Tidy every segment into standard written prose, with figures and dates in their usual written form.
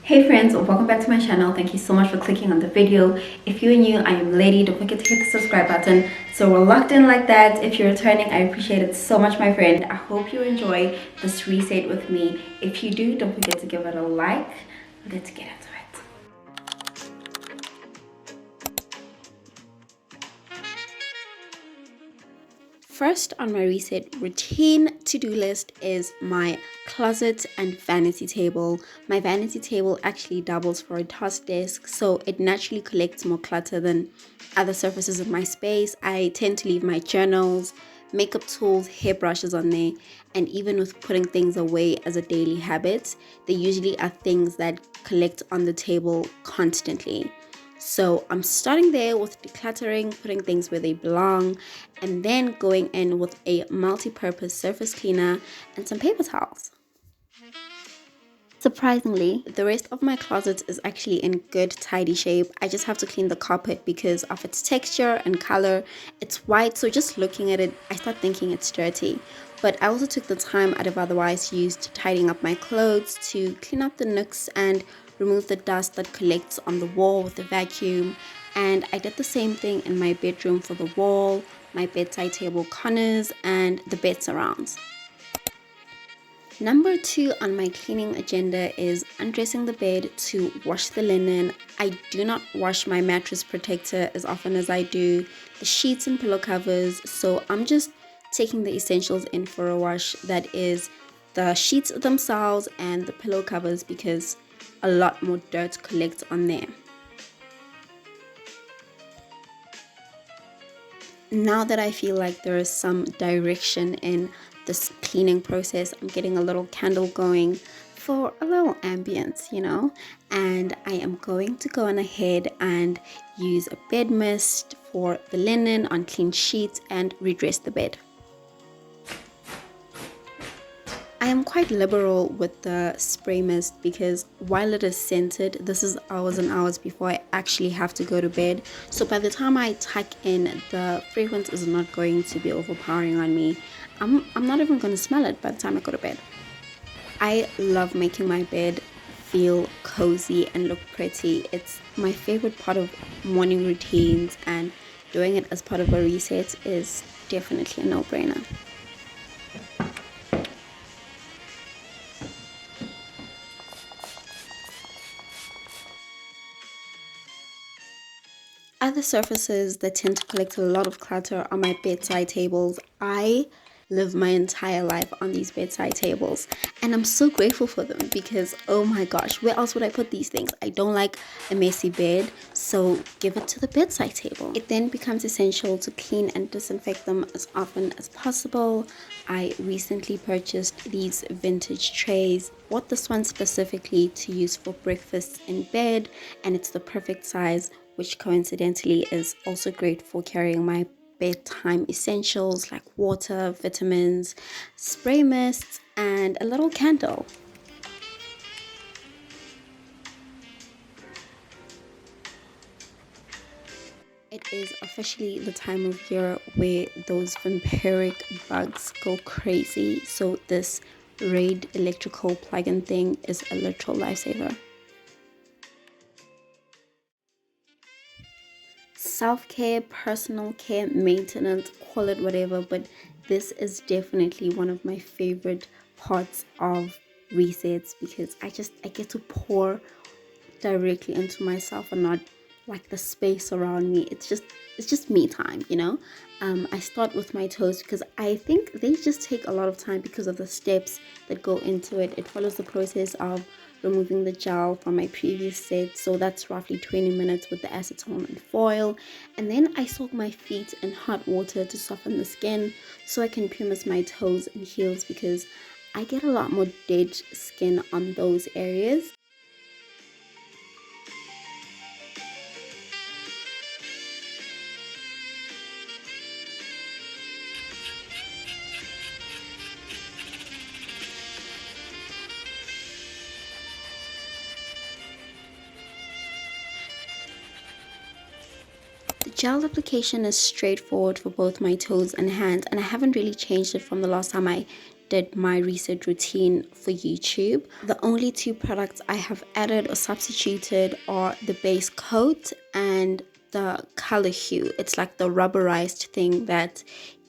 Hey friends, welcome back to my channel. Thank you so much for clicking on the video. If you're new, I am Lady. Don't forget to hit the subscribe button so we're locked in like that. If you're returning, I appreciate it so much, my friend. I hope you enjoy this reset with me. If you do, don't forget to give it a like. Let's get into it. First on my reset routine to-do list is my closet and vanity table. My vanity table actually doubles for a task desk, so it naturally collects more clutter than other surfaces in my space. I tend to leave my journals, makeup tools, hairbrushes on there, and even with putting things away as a daily habit, they usually are things that collect on the table constantly. So I'm starting there with decluttering, putting things where they belong, and then going in with a multi-purpose surface cleaner and some paper towels. Surprisingly, the rest of my closet is actually in good, tidy shape. I just have to clean the carpet because of its texture and color. It's white, so just looking at it, I start thinking it's dirty. But I also took the time I'd have otherwise used tidying up my clothes to clean up the nooks and remove the dust that collects on the wall with the vacuum. And I did the same thing in my bedroom for the wall, my bedside table corners, and the bed surrounds. Number 2 on my cleaning agenda is undressing the bed to wash the linen. I do not wash my mattress protector as often as I do the sheets and pillow covers, so I'm just taking the essentials in for a wash. That is the sheets themselves and the pillow covers, because a lot more dirt collects on there. Now that I feel like there is some direction in this cleaning process, I'm getting a little candle going for a little ambience, and I am going to go on ahead and use a bed mist for the linen on clean sheets and redress the bed. I am quite liberal with the spray mist because while it is scented, this is hours and hours before I actually have to go to bed. So by the time I tuck in, the fragrance is not going to be overpowering on me. I'm not even going to smell it by the time I go to bed. I love making my bed feel cozy and look pretty. It's my favorite part of morning routines, and doing it as part of a reset is definitely a no-brainer. Other surfaces that tend to collect a lot of clutter are my bedside tables. I live my entire life on these bedside tables, and I'm so grateful for them because, oh my gosh, where else would I put these things? I don't like a messy bed, so give it to the bedside table. It then becomes essential to clean and disinfect them as often as possible. I recently purchased these vintage trays. Bought this one specifically to use for breakfast in bed, and it's the perfect size, which coincidentally is also great for carrying my bedtime essentials like water, vitamins, spray mists, and a little candle. It is officially the time of year where those vampiric bugs go crazy, so this Raid electrical plug-in thing is a literal lifesaver. Self-care, personal care, maintenance, call it whatever, but this is definitely one of my favorite parts of resets because I get to pour directly into myself and not like the space around me. It's just me time. I start with my toes because I think they just take a lot of time because of the steps that go into it. It follows the process of removing the gel from my previous set, so that's roughly 20 minutes with the acetone and foil, and then I soak my feet in hot water to soften the skin so I can pumice my toes and heels because I get a lot more dead skin on those areas. The gel application is straightforward for both my toes and hands, and I haven't really changed it from the last time I did my reset routine for YouTube. The only two products I have added or substituted are the base coat and the color hue. It's like the rubberized thing that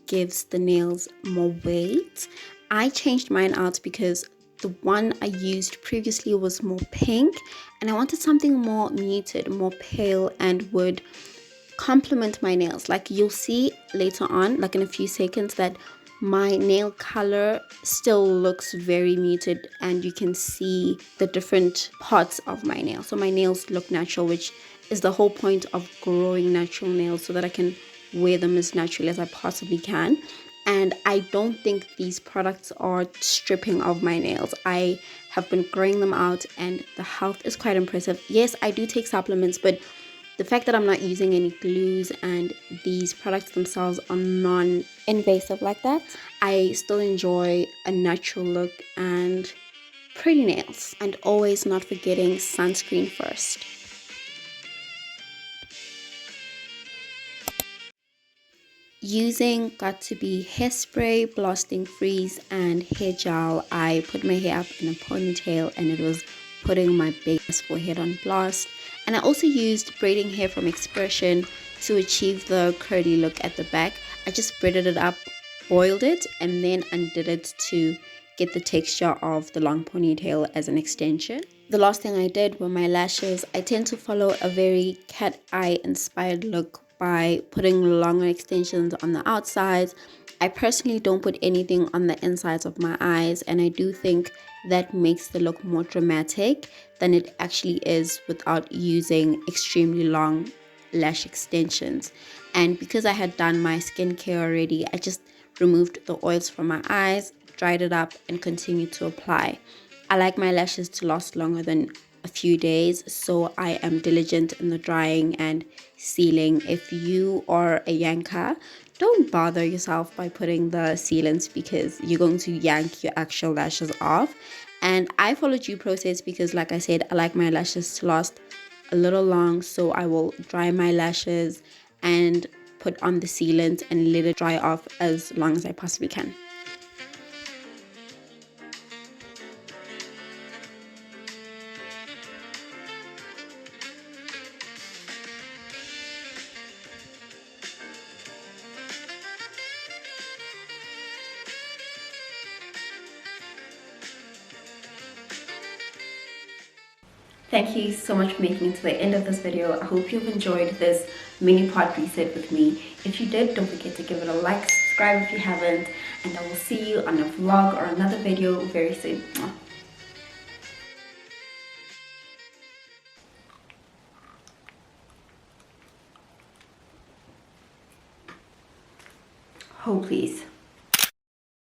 gives the nails more weight. I changed mine out because the one I used previously was more pink and I wanted something more muted, more pale, and would complement my nails. Like you'll see later on, like in a few seconds, that my nail color still looks very muted and you can see the different parts of my nail. So my nails look natural, which is the whole point of growing natural nails, so that I can wear them as naturally as I possibly can. And I don't think these products are stripping of my nails. I have been growing them out and the health is quite impressive. Yes, I do take supplements, but the fact that I'm not using any glues and these products themselves are non-invasive like that, I still enjoy a natural look and pretty nails. And always not forgetting sunscreen first. Using Got2b hairspray, blasting freeze, and hair gel, I put my hair up in a ponytail and it was putting my big forehead on blast. And I also used braiding hair from Expression to achieve the curly look at the back. I just braided it up, boiled it, and then undid it to get the texture of the long ponytail as an extension. The last thing I did were my lashes. I tend to follow a very cat eye inspired look by putting longer extensions on the outsides. I personally don't put anything on the insides of my eyes, and I do think that makes the look more dramatic than it actually is without using extremely long lash extensions. And because I had done my skincare already, I just removed the oils from my eyes, dried it up, and continued to apply. I like my lashes to last longer than a few days, so I am diligent in the drying and sealing. If you are a yanker, don't bother yourself by putting the sealants because you're going to yank your actual lashes off. And I follow due process because, like I said, I like my lashes to last a little long, so I will dry my lashes and put on the sealant and let it dry off as long as I possibly can. Thank you so much for making it to the end of this video. I hope you've enjoyed this mini part reset with me. If you did, don't forget to give it a like, subscribe if you haven't, and I will see you on a vlog or another video very soon. Oh, please.